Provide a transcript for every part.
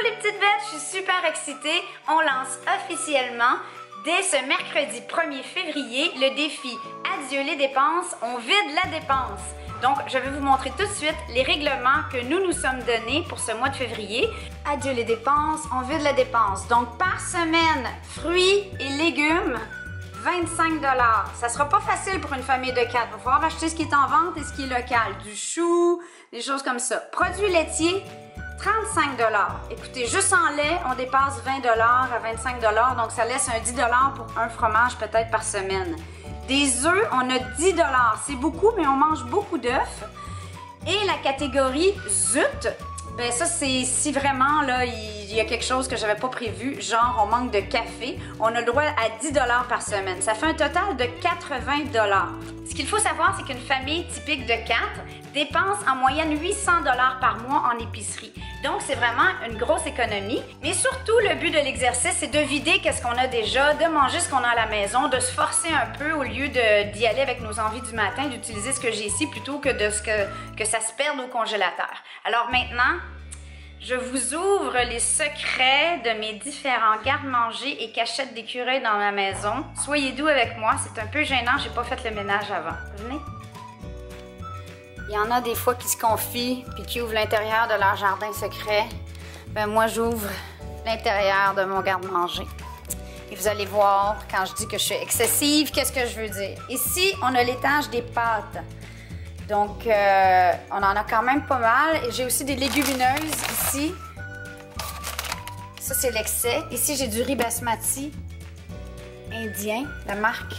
les petites bêtes, je suis super excitée. On lance officiellement, dès ce mercredi 1er février, le défi Adieu les dépenses, on vide la dépense. Donc, je vais vous montrer tout de suite les règlements que nous nous sommes donnés pour ce mois de février. Adieu les dépenses, on vide la dépense. Donc, par semaine, fruits et légumes, 25 $. Ça sera pas facile pour une famille de 4. Il va falloir acheter ce qui est en vente et ce qui est local. Du chou, des choses comme ça. Produits laitiers, 35 $. Écoutez, juste en lait, on dépasse 20 $ à 25 $. Donc, ça laisse un 10 $ pour un fromage peut-être par semaine. Des œufs, on a 10 $. C'est beaucoup, mais on mange beaucoup d'œufs. Et la catégorie zut, ben ça, c'est si vraiment, là, il y a quelque chose que j'avais pas prévu, genre on manque de café, on a le droit à 10 $ par semaine. Ça fait un total de 80 $. Ce qu'il faut savoir, c'est qu'une famille typique de 4 dépense en moyenne 800 $ par mois en épicerie. Donc, c'est vraiment une grosse économie. Mais surtout, le but de l'exercice, c'est de vider qu'est-ce qu'on a déjà, de manger ce qu'on a à la maison, de se forcer un peu au lieu d'y aller avec nos envies du matin, d'utiliser ce que j'ai ici plutôt que de que ça se perde au congélateur. Alors maintenant, je vous ouvre les secrets de mes différents garde-manger et cachettes d'écureuils dans ma maison. Soyez doux avec moi, c'est un peu gênant, j'ai pas fait le ménage avant. Venez. Il y en a des fois qui se confient puis qui ouvrent l'intérieur de leur jardin secret. Ben moi, j'ouvre l'intérieur de mon garde-manger. Et vous allez voir, quand je dis que je suis excessive, qu'est-ce que je veux dire? Ici, on a l'étage des pâtes. Donc, on en a quand même pas mal. Et j'ai aussi des légumineuses ici. Ça, c'est l'excès. Ici, j'ai du riz basmati indien, la marque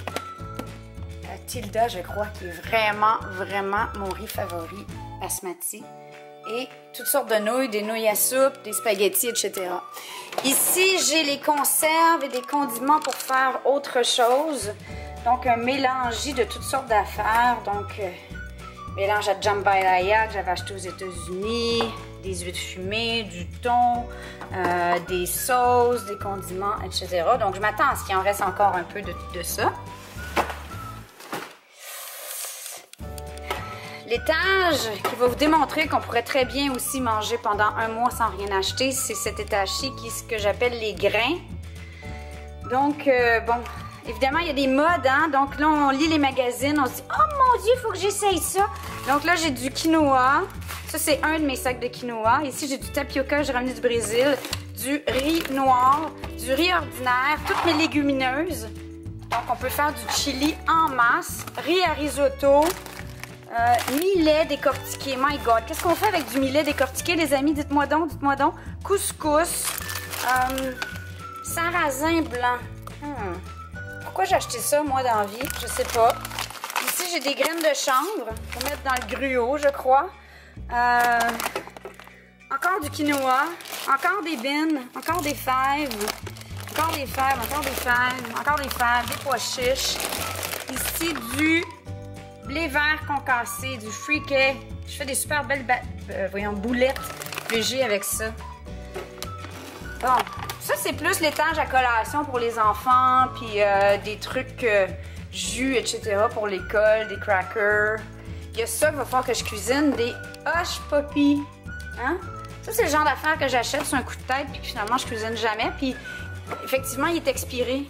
Tilda, je crois, qui est vraiment, vraiment mon riz favori, basmati. Et toutes sortes de nouilles, des nouilles à soupe, des spaghettis, etc. Ici, j'ai les conserves et des condiments pour faire autre chose. Donc, un mélange de toutes sortes d'affaires. Donc, mélange à jambalaya que j'avais acheté aux États-Unis, des huîtres fumées, du thon, des sauces, des condiments, etc. Donc, je m'attends à ce qu'il en reste encore un peu de ça. L'étage qui va vous démontrer qu'on pourrait très bien aussi manger pendant un mois sans rien acheter, c'est cet étage-ci qui est ce que j'appelle les grains. Donc, bon, évidemment, il y a des modes, hein? Donc là, on lit les magazines, on se dit « Oh mon Dieu, il faut que j'essaye ça! » Donc là, j'ai du quinoa. Ça, c'est un de mes sacs de quinoa. Ici, j'ai du tapioca, j'ai ramené du Brésil, du riz noir, du riz ordinaire, toutes mes légumineuses. Donc, on peut faire du chili en masse, riz à risotto, millet décortiqué. My God, qu'est-ce qu'on fait avec du millet décortiqué, les amis? Dites-moi donc, dites-moi donc. Couscous, sarrasin blanc. Pourquoi j'ai acheté ça, moi, dans la vie? Je sais pas. Ici, j'ai des graines de chanvre pour mettre dans le gruau, je crois. Encore du quinoa, encore des bines, encore des fèves, encore des fèves, encore des fèves, encore des fèves, des pois chiches. Ici, du blé vert concassé, du friquet. Je fais des super belles boulettes végé avec ça. Bon, ça c'est plus l'étage à collation pour les enfants, puis des trucs jus, etc. pour l'école, des crackers. Il y a ça qu'il va falloir que je cuisine, des Hush Puppy. Hein? Ça c'est le genre d'affaires que j'achète sur un coup de tête, puis finalement je cuisine jamais. Puis effectivement, il est expiré.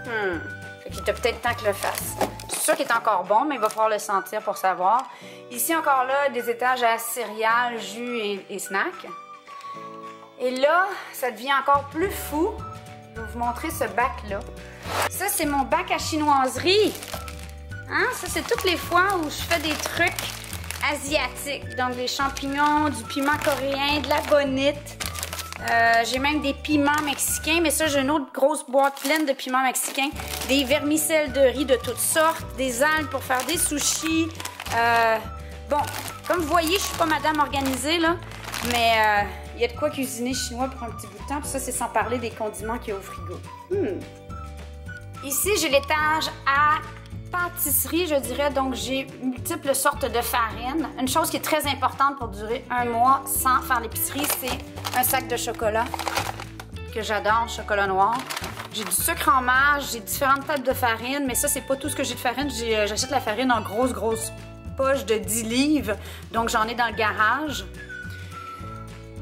Fait qu'il était peut-être temps que je le fasse. C'est sûr qu'il est encore bon, mais il va falloir le sentir pour savoir. Ici, encore là, des étages à céréales, jus et snacks. Et là, ça devient encore plus fou. Je vais vous montrer ce bac-là. Ça, c'est mon bac à chinoiserie. Hein? Ça, c'est toutes les fois où je fais des trucs asiatiques. Donc, des champignons, du piment coréen, de la bonite. J'ai même des piments mexicains, mais ça, j'ai une autre grosse boîte pleine de piments mexicains. Des vermicelles de riz de toutes sortes, des algues pour faire des sushis. Bon, comme vous voyez, je suis pas madame organisée, là, mais il y a de quoi cuisiner chinois pour un petit bout de temps. Puis ça, c'est sans parler des condiments qu'il y a au frigo. Ici, j'ai l'étage à pâtisserie, je dirais. Donc, j'ai multiples sortes de farine. Une chose qui est très importante pour durer un mois sans faire l'épicerie, c'est un sac de chocolat que j'adore, chocolat noir. J'ai du sucre en marge, j'ai différentes types de farine, mais ça, c'est pas tout ce que j'ai de farine. J'achète la farine en grosses poches de 10 livres. Donc, j'en ai dans le garage.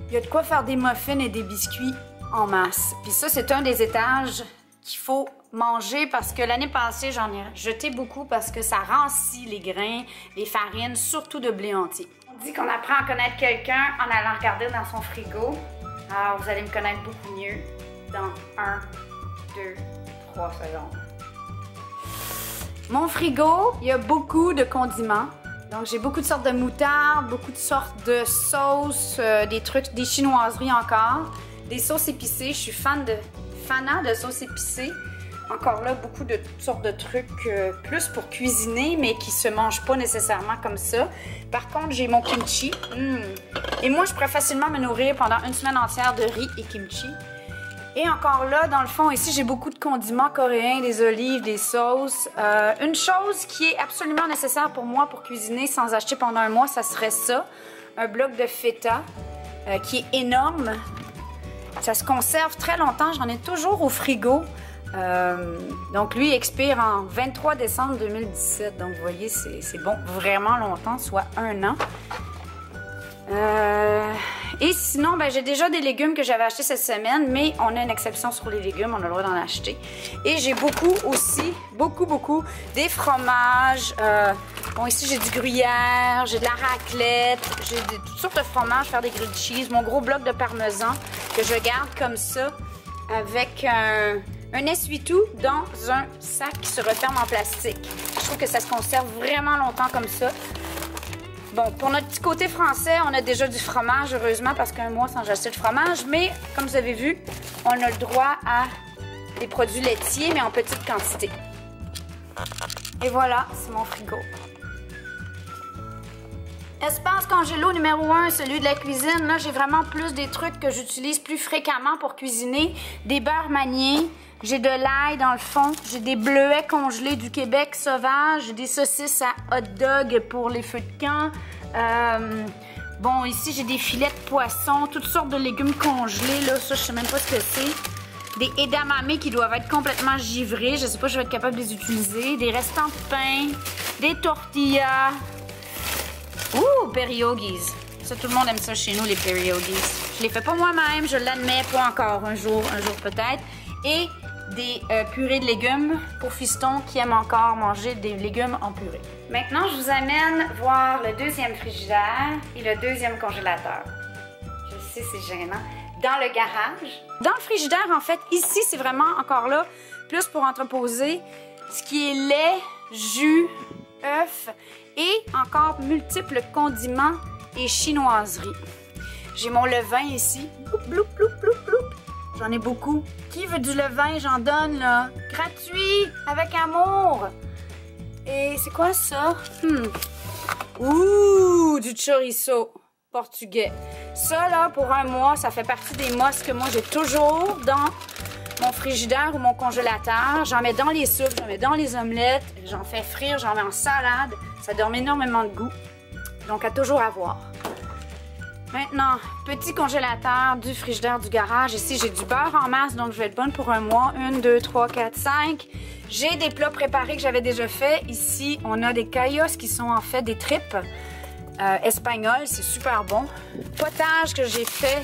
Il y a de quoi faire des muffins et des biscuits en masse. Puis ça, c'est un des étages qu'il faut manger parce que l'année passée, j'en ai jeté beaucoup parce que ça rancit les grains, les farines, surtout de blé entier. On dit qu'on apprend à connaître quelqu'un en allant regarder dans son frigo. Alors, vous allez me connaître beaucoup mieux dans 1, 2, 3 secondes. Mon frigo, il y a beaucoup de condiments. Donc, j'ai beaucoup de sortes de moutarde, beaucoup de sortes de sauces, des trucs, des chinoiseries encore, des sauces épicées. Je suis fanat de sauces épicées. Encore là, beaucoup de sortes de trucs plus pour cuisiner, mais qui se mangent pas nécessairement comme ça. Par contre, j'ai mon kimchi. Et moi, je pourrais facilement me nourrir pendant une semaine entière de riz et kimchi. Et encore là, dans le fond, ici, j'ai beaucoup de condiments coréens, des olives, des sauces. Une chose qui est absolument nécessaire pour moi pour cuisiner sans acheter pendant un mois, ça serait ça. Un bloc de feta qui est énorme. Ça se conserve très longtemps. J'en ai toujours au frigo. Donc, lui, il expire en 23 décembre 2017. Donc, vous voyez, c'est bon vraiment longtemps, soit 1 an. Et sinon, ben, j'ai déjà des légumes que j'avais achetés cette semaine, mais on a une exception sur les légumes, on a le droit d'en acheter. Et j'ai beaucoup aussi, beaucoup, des fromages. Bon, ici, j'ai du gruyère, j'ai de la raclette, j'ai toutes sortes de fromages, faire des grilled cheese, mon gros bloc de parmesan que je garde comme ça avec un essuie-tout dans un sac qui se referme en plastique. Je trouve que ça se conserve vraiment longtemps comme ça. Bon, pour notre petit côté français, on a déjà du fromage, heureusement, parce qu'un mois sans acheter de fromage. Mais, comme vous avez vu, on a le droit à des produits laitiers, mais en petite quantité. Et voilà, c'est mon frigo. Espace congélo numéro 1, celui de la cuisine. Là, j'ai vraiment plus des trucs que j'utilise plus fréquemment pour cuisiner. Des beurres maniés. J'ai de l'ail dans le fond. J'ai des bleuets congelés du Québec sauvage. J'ai des saucisses à hot dog pour les feux de camp. Bon, ici, j'ai des filets de poisson. Toutes sortes de légumes congelés. Là, ça, je sais même pas ce que c'est. Des edamame qui doivent être complètement givrés. Je sais pas si je vais être capable de les utiliser. Des restants de pain. Des tortillas. Ouh, periogis. Ça, tout le monde aime ça chez nous, les periogis. Je les fais pas moi-même, je l'admets, pas encore. Un jour peut-être. Et des purées de légumes pour fiston qui aiment encore manger des légumes en purée. Maintenant, je vous amène voir le deuxième frigidaire et le deuxième congélateur. Je sais, c'est gênant. Dans le garage. Dans le frigidaire, en fait, ici, c'est vraiment encore là, plus pour entreposer ce qui est lait, jus, œufs et encore multiples condiments et chinoiseries. J'ai mon levain ici. Bloup, bloup, bloup, bloup, bloup. J'en ai beaucoup. Qui veut du levain? J'en donne, là. Gratuit, avec amour. Et c'est quoi ça? Ouh, du chorizo portugais. Ça, là, pour un mois, ça fait partie des mosses que moi, j'ai toujours dans mon frigidaire ou mon congélateur. J'en mets dans les soupes, j'en mets dans les omelettes, j'en fais frire, j'en mets en salade. Ça donne énormément de goût. Donc, à toujours avoir. Maintenant, petit congélateur du frigidaire du garage. Ici, j'ai du beurre en masse, donc je vais être bonne pour un mois. 1, 2, 3, 4, 5. J'ai des plats préparés que j'avais déjà faits. Ici, on a des caillos qui sont en fait des tripes espagnoles. C'est super bon. Potage que j'ai fait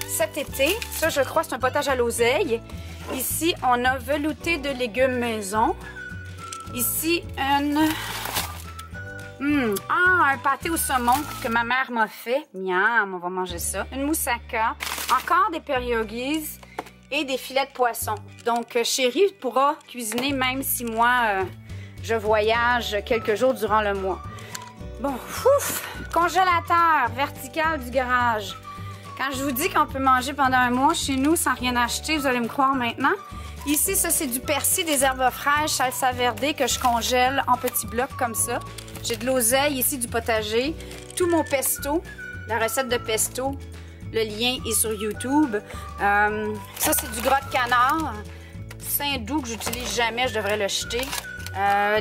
cet été. Ça, je crois, c'est un potage à l'oseille. Ici, on a velouté de légumes maison. Ici, un pâté au saumon que ma mère m'a fait. Miam, on va manger ça. Une moussaka. Encore des pierogies et des filets de poisson. Donc, Chérie pourra cuisiner même si moi, je voyage quelques jours durant le mois. Bon, ouf! Congélateur vertical du garage. Quand je vous dis qu'on peut manger pendant un mois chez nous sans rien acheter, vous allez me croire maintenant. Ici, ça, c'est du persil, des herbes fraîches, salsa verde que je congèle en petits blocs comme ça. J'ai de l'oseille, ici du potager, tout mon pesto, la recette de pesto, le lien est sur YouTube. Ça, c'est du gras de canard, Saint-Doux que j'utilise jamais, je devrais le jeter.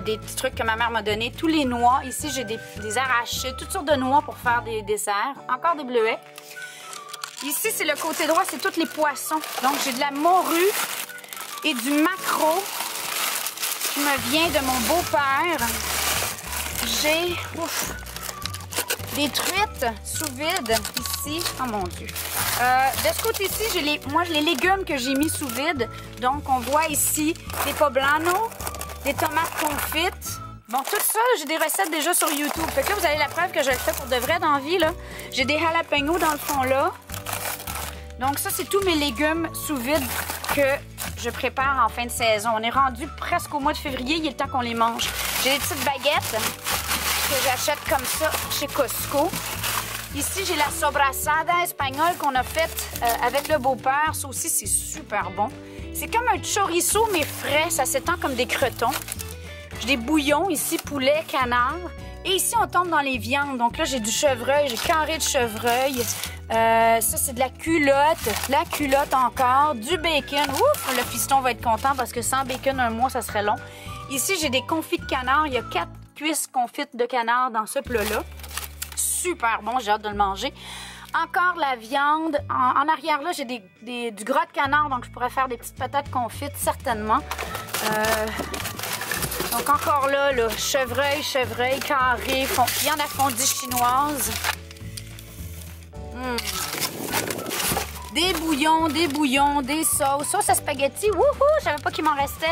Des petits trucs que ma mère m'a donné, tous les noix. Ici, j'ai des arachides, toutes sortes de noix pour faire des desserts. Encore des bleuets. Ici, c'est le côté droit, c'est tous les poissons. Donc, j'ai de la morue et du maquereau qui me vient de mon beau-père. J'ai des truites sous vide ici. Oh mon Dieu. De ce côté-ci, moi, j'ai les légumes que j'ai mis sous vide. Donc, on voit ici des poblano, des tomates confites. Bon, tout ça, j'ai des recettes déjà sur YouTube. Fait que là, vous avez la preuve que je le fais pour de vrai dans la vie, là. J'ai des jalapenos dans le fond, là. Donc, ça, c'est tous mes légumes sous vide que je prépare en fin de saison. On est rendu presque au mois de février. Il est le temps qu'on les mange. J'ai des petites baguettes que j'achète comme ça chez Costco. Ici, j'ai la sobrasada espagnole qu'on a faite avec le beau-père. Ça aussi, c'est super bon. C'est comme un chorizo, mais frais. Ça s'étend comme des cretons. J'ai des bouillons ici, poulet, canard. Et ici, on tombe dans les viandes. Donc là, j'ai du chevreuil, j'ai carré de chevreuil. Ça, c'est de la culotte encore, du bacon. Ouf, le fiston va être content parce que sans bacon, un mois, ça serait long. Ici, j'ai des confits de canard. Il y a 4 cuisses confites de canard dans ce plat-là. Super bon, j'ai hâte de le manger. Encore la viande. En arrière, là, j'ai du gras de canard, donc je pourrais faire des petites patates confites, certainement. Donc encore là, chevreuil carré, viande à fondue chinoise. Des bouillons, des sauces à spaghetti. Wouhou, je savais pas qu'il m'en restait.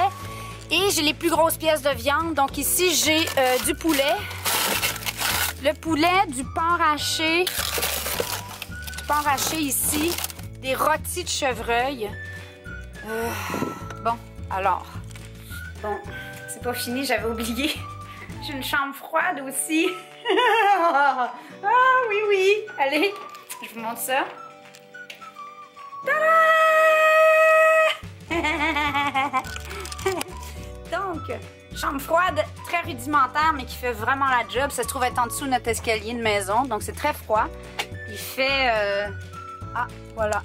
Et j'ai les plus grosses pièces de viande. Donc ici, j'ai du poulet. Le poulet, du porc haché. Du porc haché ici. Des rôtis de chevreuil. Bon, alors. Bon. C'est pas fini, j'avais oublié. J'ai une chambre froide aussi. Ah oui. Allez, je vous montre ça. Tada! Donc, chambre froide très rudimentaire, mais qui fait vraiment la job. Ça se trouve être en dessous de notre escalier de maison, donc c'est très froid. Il fait... Ah, voilà.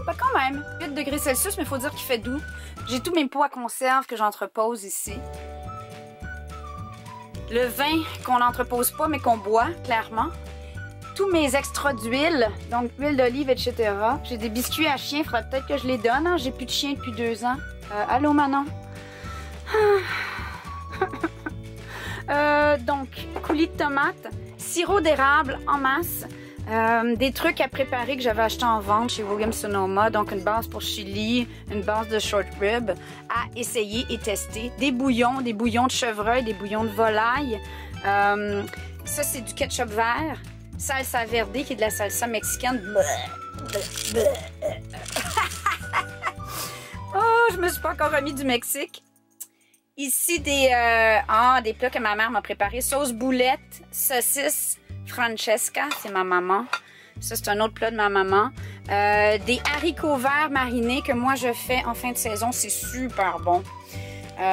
Ben quand même, 8 degrés Celsius, mais il faut dire qu'il fait doux. J'ai tous mes pots à conserve que j'entrepose ici. Le vin qu'on n'entrepose pas, mais qu'on boit, clairement. Tous mes extras d'huile, donc huile d'olive, etc. J'ai des biscuits à chien, il faudrait peut-être que je les donne. Hein? J'ai plus de chien depuis 2 ans. Allô, Manon? Donc, coulis de tomates, sirop d'érable en masse. Des trucs à préparer que j'avais acheté en vente chez Williams Sonoma, donc une base pour chili, une base de short rib à essayer et tester. Des bouillons de chevreuil, des bouillons de volaille. Ça, c'est du ketchup vert. Salsa verde, qui est de la salsa mexicaine. Oh, je me suis pas encore remis du Mexique. Ici, des plats que ma mère m'a préparés. Sauce boulette, saucisse, Francesca, c'est ma maman. Ça, c'est un autre plat de ma maman. Des haricots verts marinés que moi, je fais en fin de saison. C'est super bon.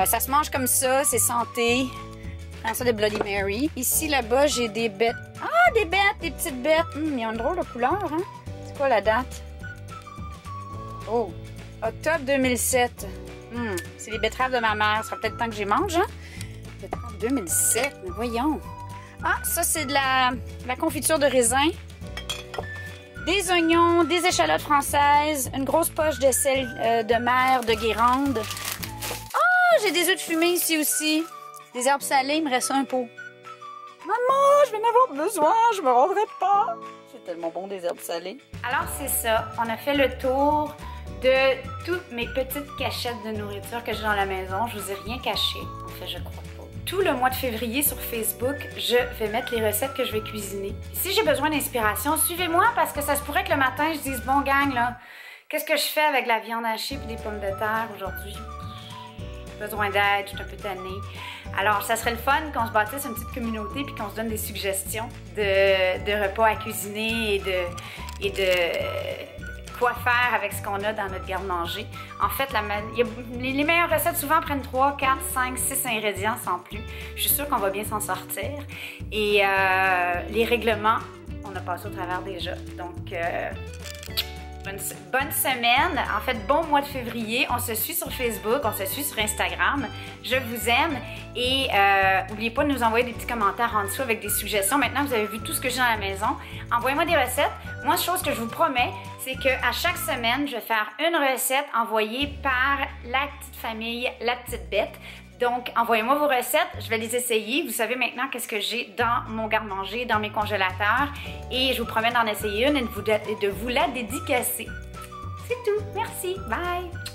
Ça se mange comme ça, c'est santé. Je prends ça de Bloody Mary. Ici, là-bas, j'ai des bêtes. Ah, des bêtes, des petites bêtes. Il y a une drôle de couleur, hein? C'est quoi la date? Oh, octobre 2007. C'est les betteraves de ma mère. Ça sera peut-être temps que j'y mange, hein? Betteraves 2007, mais voyons. Ah, ça, c'est de la confiture de raisin. Des oignons, des échalotes françaises, une grosse poche de sel de mer de Guérande. Ah, j'ai des œufs de fumée ici aussi. Des herbes salées, il me reste un pot. Maman, je vais en avoir besoin, je me rendrai pas. C'est tellement bon, des herbes salées. Alors, c'est ça. On a fait le tour de toutes mes petites cachettes de nourriture que j'ai dans la maison. Je vous ai rien caché. En fait, je crois pas. Tout le mois de février sur Facebook, je vais mettre les recettes que je vais cuisiner. Si j'ai besoin d'inspiration, suivez-moi parce que ça se pourrait que le matin, je dise « Bon gang, là, qu'est-ce que je fais avec la viande hachée et des pommes de terre aujourd'hui? J'ai besoin d'aide, je suis un peu tannée. » Alors, ça serait le fun qu'on se bâtisse une petite communauté puis qu'on se donne des suggestions de repas à cuisiner et de quoi faire avec ce qu'on a dans notre garde-manger. En fait, les meilleures recettes souvent prennent 3, 4, 5, 6 ingrédients sans plus. Je suis sûre qu'on va bien s'en sortir. Et les règlements, on a passé au travers déjà. Donc, bonne semaine. En fait, bon mois de février. On se suit sur Facebook, on se suit sur Instagram. Je vous aime. Et n'oubliez pas de nous envoyer des petits commentaires en dessous avec des suggestions. Maintenant, vous avez vu tout ce que j'ai dans la maison. Envoyez-moi des recettes. Moi, chose que je vous promets, c'est qu'à chaque semaine, je vais faire une recette envoyée par la petite famille La Petite Bête Donc, envoyez-moi vos recettes, je vais les essayer. Vous savez maintenant qu'est-ce que j'ai dans mon garde-manger, dans mes congélateurs. Et je vous promets d'en essayer une et de vous la dédicacer. C'est tout. Merci. Bye.